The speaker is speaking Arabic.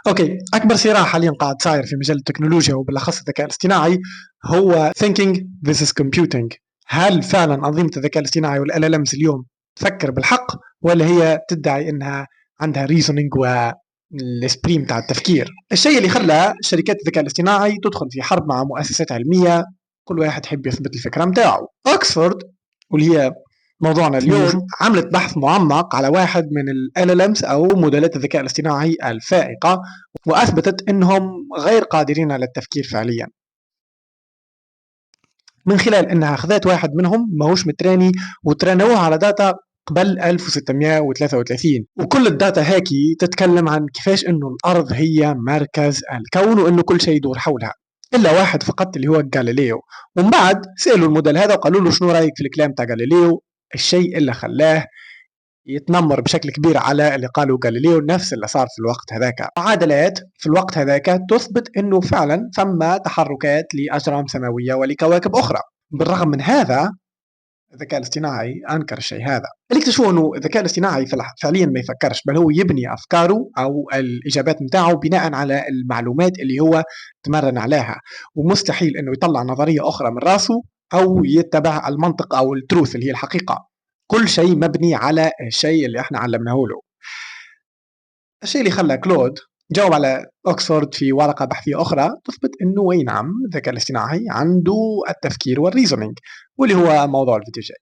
اوكي، اكبر صراع حاليا قاعد صاير في مجال التكنولوجيا وبالاخص الذكاء الاصطناعي هو thinking versus computing. هل فعلا انظمه الذكاء الاصطناعي والال ال امز اليوم تفكر بالحق، ولا هي تدعي انها عندها reasoning والسبري بتاع التفكير؟ الشيء اللي خلى شركات الذكاء الاصطناعي تدخل في حرب مع مؤسسات علميه كل واحد يحب يثبت الفكره بتاعه. اوكسفورد، واللي هي موضوعنا اليوم، عملت بحث معمق على واحد من ال LLMs أو موديلات الذكاء الاصطناعي الفائقة، وأثبتت أنهم غير قادرين على التفكير فعليا، من خلال أنها أخذت واحد منهم ماهوش متراني وترانوه على داتا قبل 1633، وكل الداتا هاكي تتكلم عن كيفاش أنه الأرض هي مركز الكون وأنه كل شيء يدور حولها، إلا واحد فقط اللي هو غاليليو. ومن بعد سألوا الموديل هذا وقالوا له شنو رأيك في الكلام تاع غاليليو؟ الشيء اللي خلاه يتنمر بشكل كبير على اللي قاله غاليليو نفس اللي صار في الوقت هذاك. معادلات في الوقت هذاك تثبت انه فعلا ثم تحركات لاجرام سماويه ولكواكب اخرى. بالرغم من هذا الذكاء الاصطناعي انكر الشيء هذا. اللي اكتشفوا انه الذكاء الاصطناعي فعليا ما يفكرش، بل هو يبني افكاره او الاجابات نتاعه بناء على المعلومات اللي هو تمرن عليها، ومستحيل انه يطلع نظريه اخرى من راسه او يتبع المنطق او التروث اللي هي الحقيقه. كل شيء مبني على الشيء اللي احنا علمناه له. الشيء اللي خلى كلود جاوب على اوكسفورد في ورقه بحثيه اخرى تثبت انه اي نعم الذكاء الاصطناعي عنده التفكير والريزونينج، واللي هو موضوع الفيديو جاي.